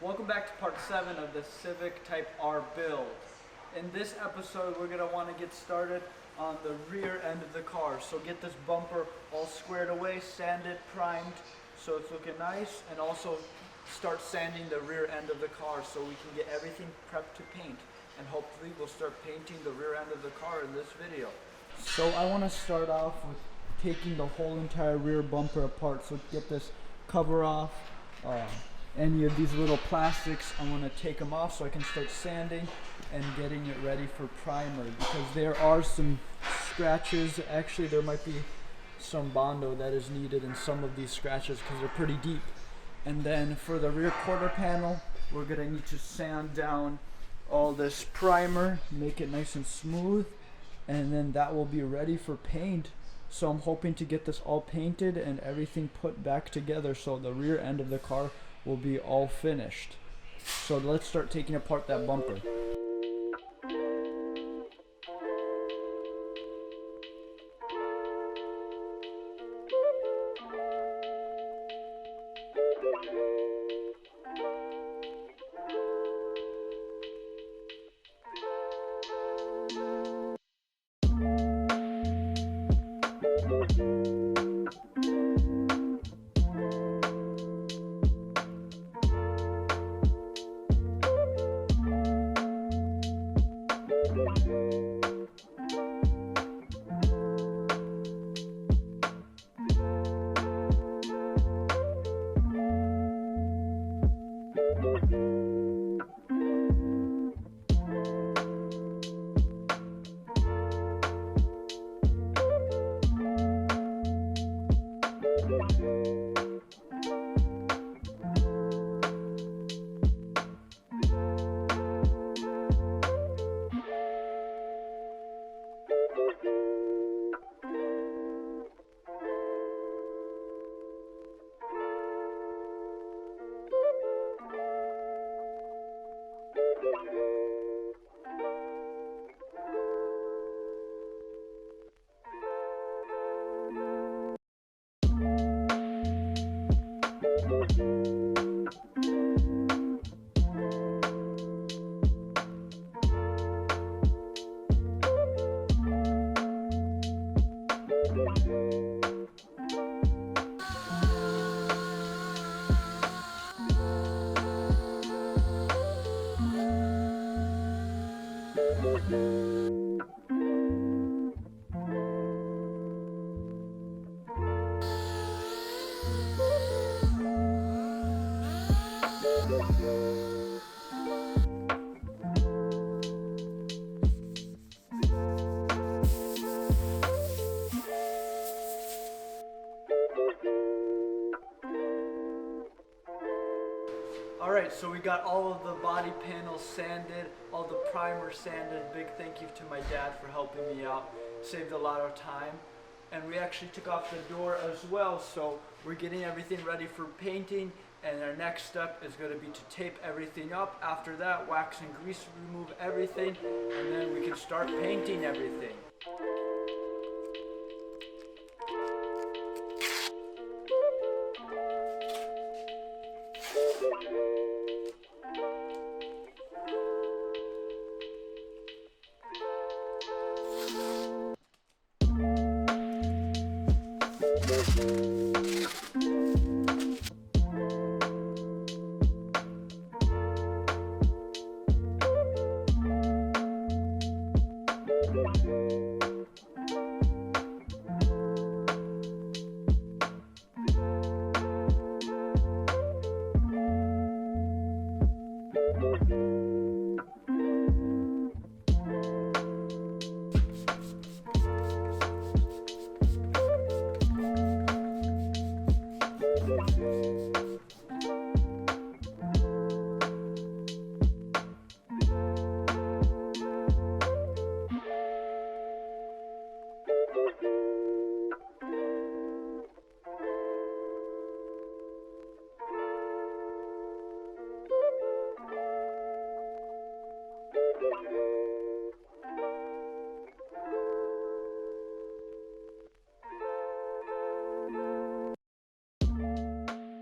Welcome back to part 7 of the Civic Type R build. In this episode we're going to want to get started on the rear end of the car. So get this bumper all squared away, sanded, primed so it's looking nice, and also start sanding the rear end of the car so we can get everything prepped to paint. And hopefully we'll start painting the rear end of the car in this video. So I want to start off with taking the whole entire rear bumper apart. So get this cover off. Any of these little plastics, I want to take them off so I can start sanding and getting it ready for primer, because there are some scratches. Actually, there might be some Bondo that is needed in some of these scratches because they're pretty deep. And then for the rear quarter panel, we're going to need to sand down all this primer, make it nice and smooth, and then that will be ready for paint. So I'm hoping to get this all painted and everything put back together so the rear end of the car will be all finished. So let's start taking apart that bumper. Alright, so we got all of the body panels sanded, all the primer sanded. Big thank you to my dad for helping me out. Saved a lot of time. And we actually took off the door as well, so we're getting everything ready for painting. And our next step is going to be to tape everything up. After that, wax and grease, remove everything, and then we can start painting everything.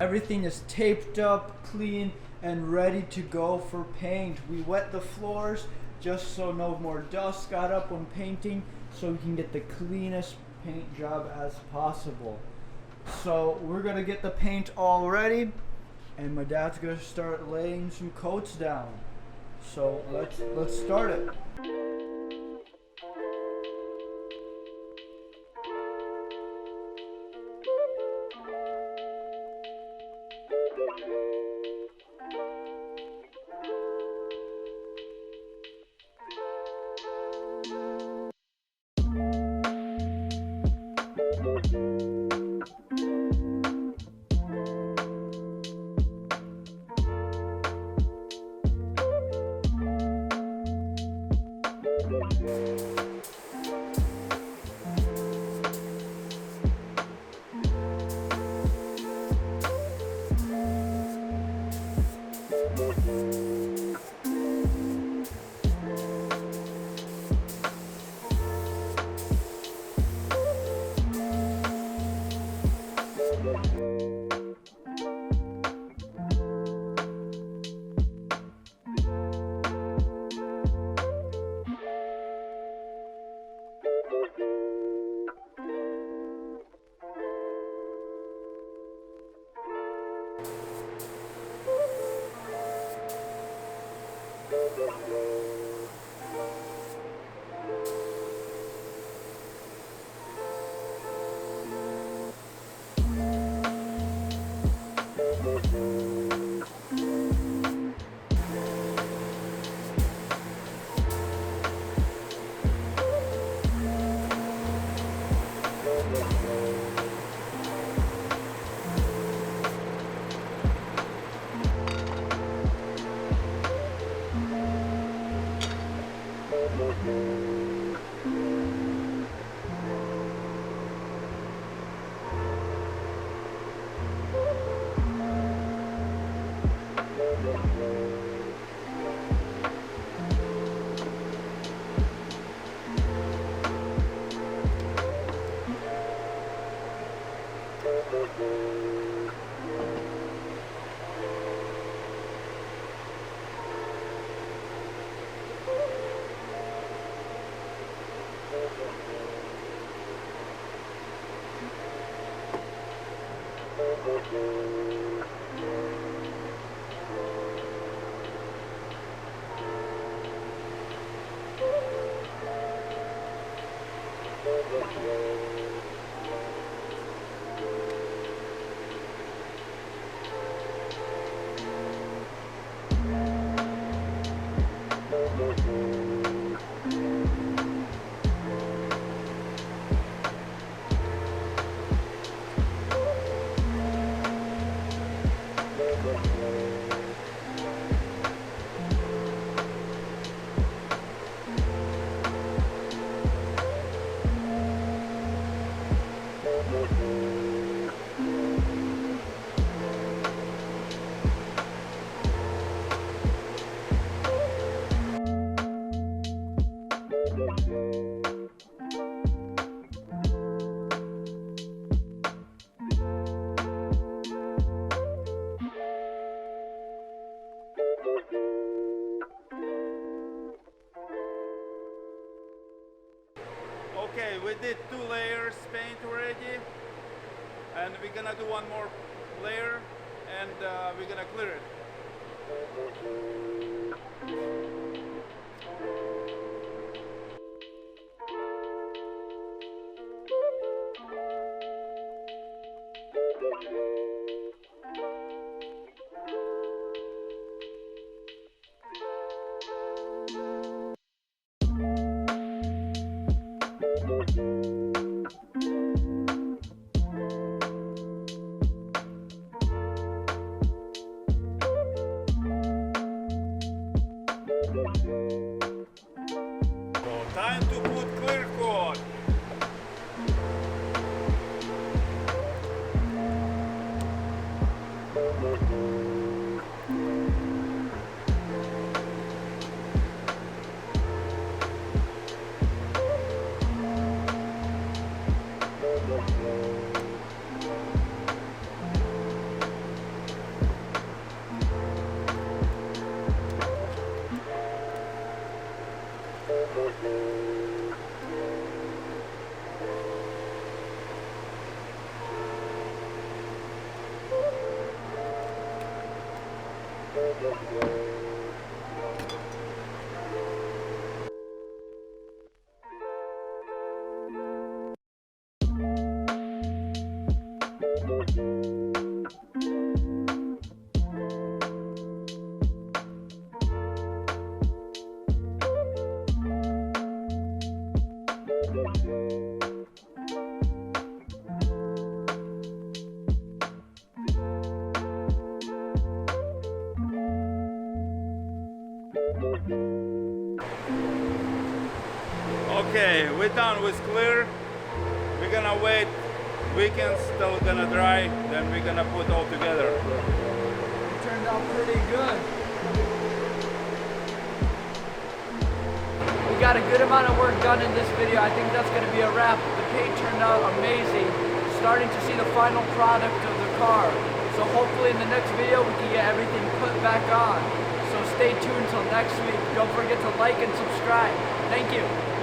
Everything is taped up, clean, and ready to go for paint. We wet the floors just so no more dust got up when painting, so we can get the cleanest paint job as possible. So we're gonna get the paint all ready, and my dad's gonna start laying some coats down. So let's start it. Okay, we did 2 layers paint already, and we're gonna do 1 more layer, and we're gonna clear it. So time to put clear coat. Okay, we're done with clear. We're gonna wait. Weekend's still gonna dry. Then we're gonna put all together. It turned out pretty good. We got a good amount of work done in this video. I think that's going to be a wrap. The paint turned out amazing. Starting to see the final product of the car. So hopefully in the next video we can get everything put back on. So stay tuned till next week. Don't forget to like and subscribe. Thank you.